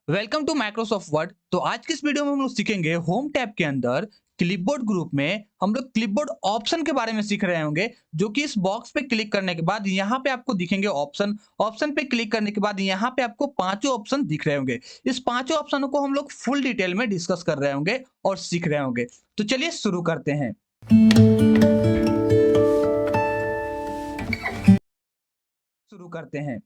Welcome to Microsoft word. तो आज की इस वीडियो में हम लोग सीखेंगे होम टैब के अंदर क्लिपबोर्ड ग्रुप में हम लोग क्लिपबोर्ड ऑप्शन के बारे में सीख रहे होंगे, जो कि इस बॉक्स पे क्लिक करने के बाद यहाँ पे आपको दिखेंगे ऑप्शन। ऑप्शन पे क्लिक करने के बाद यहाँ पे आपको पांचों ऑप्शन दिख रहे होंगे। इस पांचों ऑप्शनों को हम लोग फुल डिटेल में डिस्कस कर रहे होंगे और सीख रहे होंगे। तो चलिए शुरू करते हैं। शुरू करते हैं।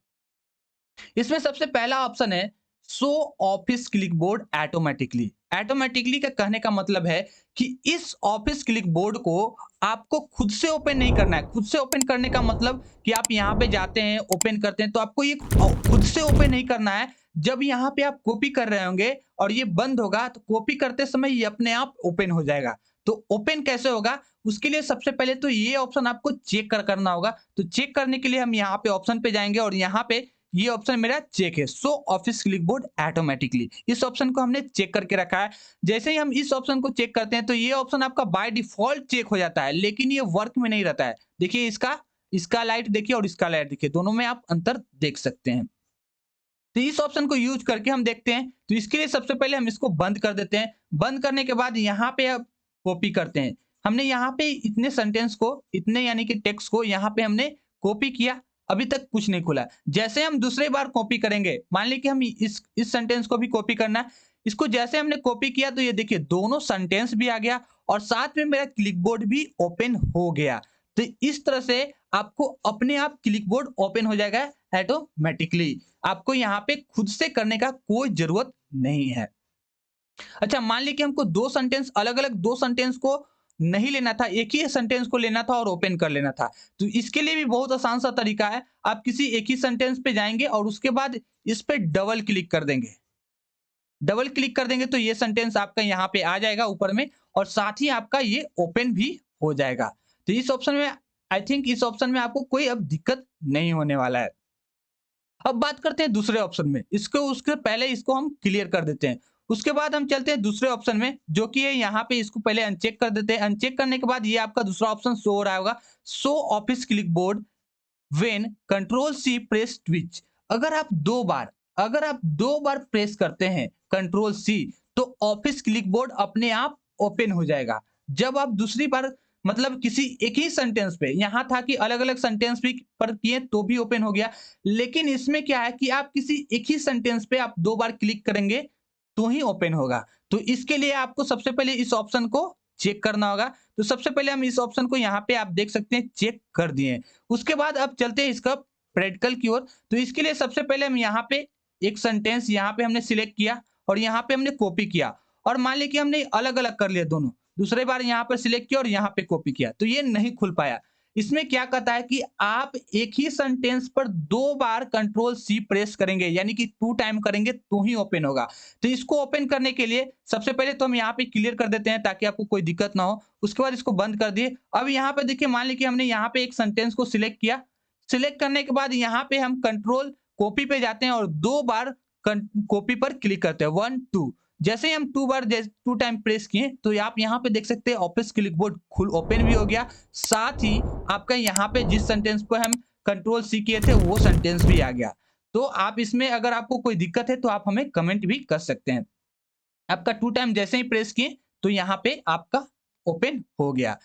इसमें सबसे पहला ऑप्शन है शो ऑफिस क्लिकबोर्ड ऑटोमेटिकली। ऑटोमेटिकली का कहने का मतलब है कि इस ऑफिस क्लिकबोर्ड को आपको खुद से ओपन नहीं करना है। खुद से ओपन करने का मतलब कि आप यहाँ पे जाते हैं, ओपन करते हैं, तो आपको ये खुद से ओपन नहीं करना है। जब यहाँ पे आप कॉपी कर रहे होंगे और ये बंद होगा तो कॉपी करते समय ये अपने आप ओपन हो जाएगा। तो ओपन कैसे होगा, उसके लिए सबसे पहले तो ये ऑप्शन आपको चेक करना होगा। तो चेक करने के लिए हम यहाँ पे ऑप्शन पे जाएंगे और यहाँ पे ये ऑप्शन मेरा चेक है, शो ऑफिस क्लिकबोर्ड ऑटोमेटिकली। इस ऑप्शन को हमने चेक करके रखा है। जैसे ही हम इस ऑप्शन को चेक करते हैं तो ये ऑप्शन आपका बाय डिफॉल्ट चेक हो जाता है, लेकिन ये वर्क में नहीं रहता है। देखिए इसका इसका लाइट देखिए और इसका लाइट देखिए, दोनों में आप अंतर देख सकते हैं। तो इस ऑप्शन को यूज करके हम देखते हैं। तो इसके लिए सबसे पहले हम इसको बंद कर देते हैं। बंद करने के बाद यहाँ पे अब कॉपी करते हैं। हमने यहाँ पे इतने सेंटेंस को, इतने यानी कि टेक्स्ट को यहाँ पे हमने कॉपी किया। अभी तक कुछ नहीं खुला। जैसे हम दूसरी बार कॉपी करेंगे, मान लीजिए कि हम इस सेंटेंस को भी कॉपी करना है। इसको जैसे हमने कॉपी किया तो ये देखिए दोनों सेंटेंस भी आ गया और साथ में मेरा क्लिकबोर्ड भी ओपन हो गया। तो इस तरह से आपको अपने आप क्लिकबोर्ड ओपन हो जाएगा ऑटोमेटिकली। आपको यहाँ पे खुद से करने का कोई जरूरत नहीं है। अच्छा, मान लीजिए कि हमको दो सेंटेंस को नहीं लेना था, एक ही सेंटेंस को लेना था और ओपन कर लेना था। तो इसके लिए भी बहुत आसान सा तरीका है। आप किसी एक ही सेंटेंस पे जाएंगे और उसके बाद इस पे डबल क्लिक कर देंगे। डबल क्लिक कर देंगे तो ये सेंटेंस आपका यहाँ पे आ जाएगा ऊपर में और साथ ही आपका ये ओपन भी हो जाएगा। तो इस ऑप्शन में आई थिंक इस ऑप्शन में आपको कोई अब दिक्कत नहीं होने वाला है। अब बात करते हैं दूसरे ऑप्शन में। इसको उसके पहले इसको हम क्लियर कर देते हैं। उसके बाद हम चलते हैं दूसरे ऑप्शन में, जो कि है यहाँ पे। इसको पहले अनचेक कर देते हैं। अनचेक करने के बाद ये आपका दूसरा ऑप्शन शो हो रहा होगा, show office clipboard when control C press twice. अगर आप दो बार अगर आप दो बार प्रेस करते हैं कंट्रोल सी, तो ऑफिस क्लिकबोर्ड अपने आप ओपन हो जाएगा। जब आप दूसरी बार, मतलब किसी एक ही सेंटेंस पे, यहां था कि अलग अलग सेंटेंस भी पर किए तो भी ओपन हो गया, लेकिन इसमें क्या है कि आप किसी एक ही सेंटेंस पे आप दो बार क्लिक करेंगे तो ही ओपन होगा। तो इसके लिए आपको सबसे पहले इस ऑप्शन को चेक करना होगा। तो सबसे पहले हम इस ऑप्शन को यहाँ पे आप देख सकते हैं चेक कर दिए। उसके बाद अब चलते हैं इसका प्रैक्टिकल की ओर। तो इसके लिए सबसे पहले हम यहाँ पे एक सेंटेंस यहाँ पे हमने सिलेक्ट किया और यहाँ पे हमने कॉपी किया। और मान लीजिए कि हमने अलग अलग कर लिया दोनों। दूसरे बार यहाँ पर सिलेक्ट किया और यहाँ पे कॉपी किया तो ये नहीं खुल पाया। इसमें क्या कहता है कि आप एक ही सेंटेंस पर दो बार कंट्रोल सी प्रेस करेंगे, यानी कि 2 टाइम करेंगे तो ही ओपन होगा। तो इसको ओपन करने के लिए सबसे पहले तो हम यहाँ पे क्लियर कर देते हैं ताकि आपको कोई दिक्कत ना हो। उसके बाद इसको बंद कर दिए। अब यहाँ पे देखिए, मान लीजिए कि हमने यहाँ पे एक सेंटेंस को सिलेक्ट किया। सिलेक्ट करने के बाद यहाँ पे हम कंट्रोल कॉपी पे जाते हैं और दो बार कॉपी पर क्लिक करते हैं, 1 2। जैसे ही हम 2 टाइम प्रेस किए तो आप यहाँ पे देख सकते हैं ऑफिस क्लिकबोर्ड खुल ओपन भी हो गया। साथ ही आपका यहाँ पे जिस सेंटेंस पर हम कंट्रोल सी किए थे वो सेंटेंस भी आ गया। तो आप इसमें अगर आपको कोई दिक्कत है तो आप हमें कमेंट भी कर सकते हैं। आपका 2 टाइम जैसे ही प्रेस किए तो यहाँ पे आपका ओपन हो गया।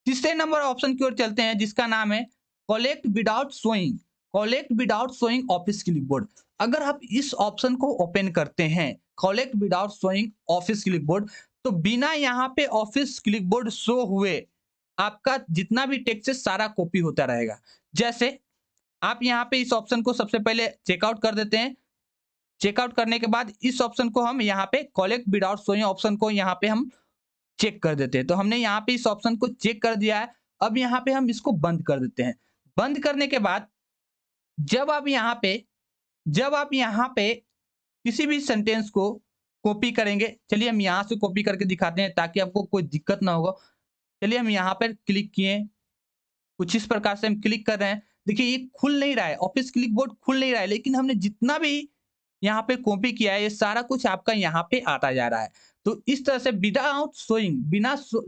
तीसरे नंबर ऑप्शन की ओर चलते हैं, जिसका नाम है collect without showing. Collect without showing office clipboard. अगर आप इस ऑप्शन को ओपन करते हैं, collect without showing office clipboard, तो बिना यहाँ पे ऑफिस क्लिकबोर्ड शो हुए आपका जितना भी टेक्स्ट है सारा कॉपी होता रहेगा। जैसे आप यहाँ पे इस ऑप्शन को सबसे पहले चेकआउट कर देते हैं। चेकआउट करने के बाद इस ऑप्शन को हम यहाँ पे कलेक्ट विदाउट शोइंग ऑप्शन को यहाँ पे हम चेक कर देते हैं। तो हमने यहाँ पे इस ऑप्शन को चेक कर दिया है। अब यहाँ पे हम इसको बंद कर देते हैं। बंद करने के बाद जब आप यहाँ पे जब आप यहाँ पे किसी भी सेंटेंस को कॉपी करेंगे, चलिए हम यहाँ से कॉपी करके दिखाते हैं ताकि आपको कोई दिक्कत ना होगा। चलिए हम यहाँ पर क्लिक किए, कुछ इस प्रकार से हम क्लिक कर रहे हैं। देखिए ये खुल नहीं रहा है, ऑफिस क्लिकबोर्ड खुल नहीं रहा है, लेकिन हमने जितना भी यहाँ पे कॉपी किया है ये सारा कुछ आपका यहाँ पे आता जा रहा है। तो इस तरह से विदाउट शोइंग,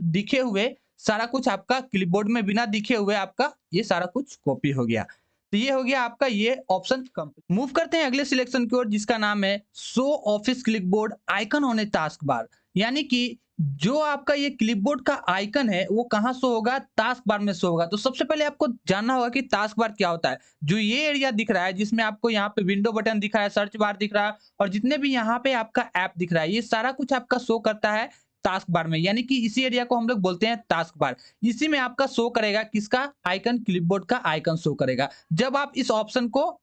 दिखे हुए सारा कुछ आपका क्लिपबोर्ड में बिना दिखे हुए आपका ये सारा कुछ कॉपी हो गया। तो ये हो गया आपका ये ऑप्शन कंप्लीट। मूव करते हैं अगले सिलेक्शन की ओर जिसका नाम है show office clipboard icon on a task बार। यानी कि जो आपका ये क्लिपबोर्ड का आइकन है वो कहाँ शो होगा, टास्क बार में शो होगा। तो सबसे पहले आपको जानना होगा कि टास्क बार क्या होता है। जो ये एरिया दिख रहा है जिसमें आपको यहाँ पे विंडो बटन दिख रहा है, सर्च बार दिख रहा है और जितने भी यहाँ पे आपका ऐप दिख रहा है, ये सारा कुछ आपका शो करता है टास्क बार में। यानी कि इसी एरिया को हम लोग बोलते हैं टास्क बार। इसी में आपका शो करेगा किसका आइकन, क्लिपबोर्ड का आइकन शो करेगा जब आप इस ऑप्शन को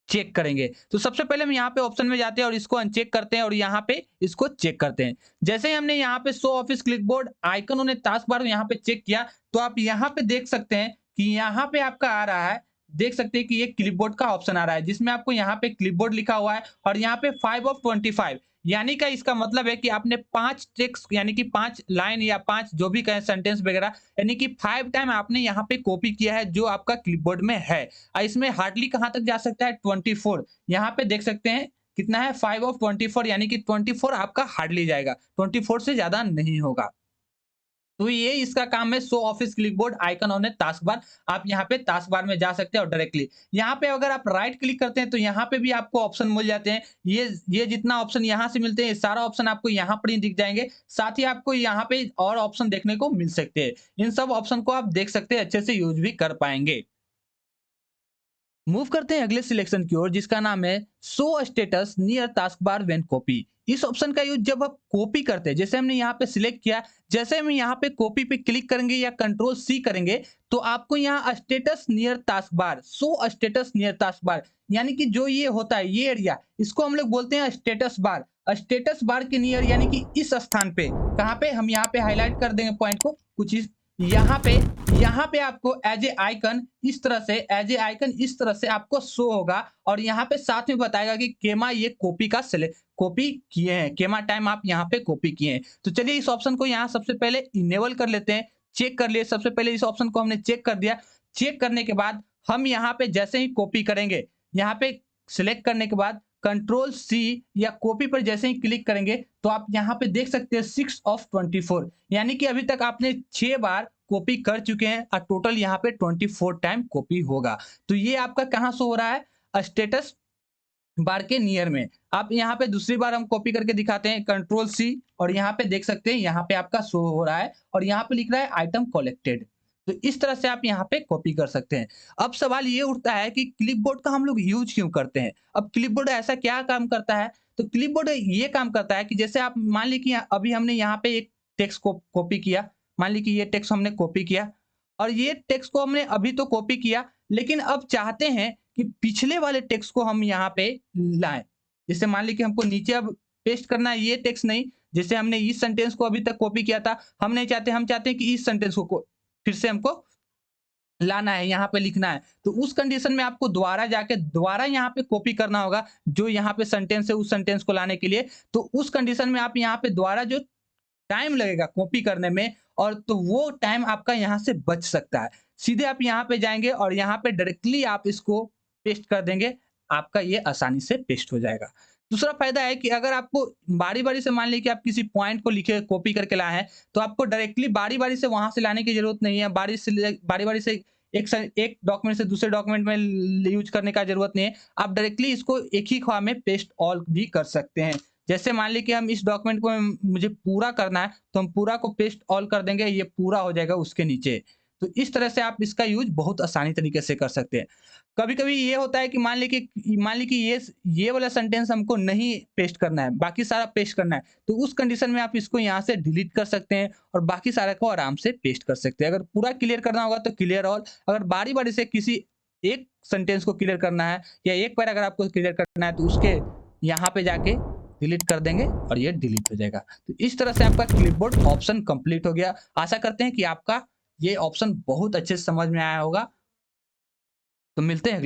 चेक करेंगे। तो सबसे पहले हम यहाँ पे ऑप्शन में जाते हैं और इसको अनचेक करते हैं और यहाँ पे इसको चेक करते हैं। जैसे ही हमने यहाँ पे show office clipboard icon on a task बार यहाँ पे चेक किया तो आप यहाँ पे देख सकते हैं कि यहाँ पे आपका आ रहा है, देख सकते हैं कि ये क्लिपबोर्ड का ऑप्शन आ रहा है जिसमें आपको यहाँ पे क्लिपबोर्ड लिखा हुआ है और यहाँ पे 5 ऑफ 25। यानी का इसका मतलब है कि आपने 5 टेक्स्ट यानी कि 5 लाइन या 5 जो भी कहें सेंटेंस वगैरह, यानी कि 5 टाइम आपने यहाँ पे कॉपी किया है जो आपका क्लिपबोर्ड में है। इसमें हार्डली कहाँ तक जा सकता है 24। यहाँ पे देख सकते हैं कितना है 5 ऑफ 24 यानी कि 24 आपका हार्डली जाएगा, 24 से ज्यादा नहीं होगा। तो ये इसका काम है show office clipboard icon on a task bar. आप यहाँ पे टास्क बार में जा सकते हैं और डायरेक्टली यहाँ पे अगर आप राइट क्लिक करते हैं तो यहाँ पे भी आपको ऑप्शन मिल जाते हैं। ये जितना ऑप्शन यहाँ से मिलते हैं सारा ऑप्शन आपको यहाँ पर ही दिख जाएंगे। साथ ही आपको यहाँ पे और ऑप्शन देखने को मिल सकते हैं। इन सब ऑप्शन को आप देख सकते हैं, अच्छे से यूज भी कर पाएंगे। मूव करते हैं अगले सिलेक्शन की ओर जिसका नाम है show status near task bar when copy. इस ऑप्शन का यूज जब आप कॉपी करते हैं, जैसे हमने यहाँ पे सिलेक्ट किया, जैसे हम यहाँ पे कॉपी पे क्लिक करेंगे या कंट्रोल सी करेंगे तो आपको यहाँ status near task bar, show status near task bar, यानी कि जो ये होता है ये एरिया, इसको हम लोग बोलते हैं स्टेटस बार। स्टेटस बार के नियर यानी कि इस स्थान पे, कहाँ पे, हम यहाँ पे हाईलाइट कर देंगे पॉइंट को कुछ इस यहाँ पे आपको एज ए आइकन इस तरह से, एज ए आइकन इस तरह से आपको शो होगा और यहाँ पे साथ में बताएगा कि केमा ये कॉपी का सिलेक्ट कॉपी किए हैं, केमा टाइम आप यहाँ पे कॉपी किए हैं। तो चलिए इस ऑप्शन को यहाँ सबसे पहले इनेबल कर लेते हैं, चेक कर लिए। सबसे पहले इस ऑप्शन को हमने चेक कर दिया। चेक करने के बाद हम यहाँ पे जैसे ही कॉपी करेंगे, यहाँ पे सिलेक्ट करने के बाद कंट्रोल सी या कॉपी पर जैसे ही क्लिक करेंगे तो आप यहाँ पे देख सकते हैं 6 ऑफ 24, यानी कि अभी तक आपने 6 बार कॉपी कर चुके हैं और टोटल यहाँ पे 24 टाइम कॉपी होगा। तो ये आपका कहाँ शो हो रहा है, स्टेटस बार के नियर में। आप यहाँ पे दूसरी बार हम कॉपी करके दिखाते हैं, कंट्रोल सी, और यहाँ पे देख सकते हैं यहाँ पे आपका शो हो रहा है और यहाँ पे लिख रहा है आइटम कलेक्टेड। तो इस तरह से आप यहाँ पे कॉपी कर सकते हैं। अब सवाल ये उठता है कि क्लिपबोर्ड का हम लोग यूज क्यों करते हैं। अब क्लिपबोर्ड ऐसा क्या काम करता है, तो क्लिपबोर्ड ये काम करता है कि जैसे आप मान लीजिए कि अभी हमने यहाँ पे एक टेक्स्ट को कॉपी किया, मान लीजिए कि ये टेक्स्ट हमने कॉपी किया और ये टेक्स्ट को हमने अभी तो कॉपी किया, लेकिन अब चाहते हैं कि पिछले वाले टेक्स्ट को हम यहाँ पे लाएं। जैसे मान लीजिए कि हमको नीचे अब पेस्ट करना है, ये टेक्स्ट नहीं, जैसे हमने इस सेंटेंस को अभी तक कॉपी किया था, हम नहीं चाहते, हम चाहते हैं कि इस सेंटेंस को फिर से हमको लाना है, यहाँ पे लिखना है। तो उस कंडीशन में आपको दोबारा जाके दोबारा यहाँ पे कॉपी करना होगा, जो यहाँ पे सेंटेंस है उस सेंटेंस को लाने के लिए। तो उस कंडीशन में आप यहाँ पे दोबारा जो टाइम लगेगा कॉपी करने में, और तो वो टाइम आपका यहाँ से बच सकता है। सीधे आप यहाँ पे जाएंगे और यहाँ पे डायरेक्टली आप इसको पेस्ट कर देंगे, आपका ये आसानी से पेस्ट हो जाएगा। दूसरा फायदा है कि अगर आपको बारी-बारी से, मान लीजिए कि आप किसी पॉइंट को लिखे कॉपी करके लाए हैं, तो आपको डायरेक्टली बारी-बारी से वहां से लाने की जरूरत नहीं है। बारी-बारी से एक डॉक्यूमेंट से दूसरे डॉक्यूमेंट में यूज करने का जरूरत नहीं है। आप डायरेक्टली इसको एक ही खवा में पेस्ट ऑल भी कर सकते हैं। जैसे मान लीजिए कि हम इस डॉक्यूमेंट को मुझे पूरा करना है तो हम पूरा को पेस्ट ऑल कर देंगे, ये पूरा हो जाएगा उसके नीचे। तो इस तरह से आप इसका यूज बहुत आसानी तरीके से कर सकते हैं। कभी-कभी ये होता है कि मान लीजिए कि ये वाला सेंटेंस हमको नहीं पेस्ट करना है, बाकी सारा पेस्ट करना है, तो उस कंडीशन में आप इसको यहाँ से डिलीट कर सकते हैं और बाकी सारा को आराम से पेस्ट कर सकते हैं। अगर पूरा क्लियर करना होगा तो क्लियर ऑल, अगर बारी-बारी से किसी एक सेंटेंस को क्लियर करना है या एक पैराग्राफ आपको क्लियर करना है तो उसके यहाँ पे जाके डिलीट कर देंगे और ये डिलीट हो जाएगा। तो इस तरह से आपका क्लिपबोर्ड ऑप्शन कंप्लीट हो गया। आशा करते हैं कि आपका ये ऑप्शन बहुत अच्छे से समझ में आया होगा। तो मिलते हैं अगले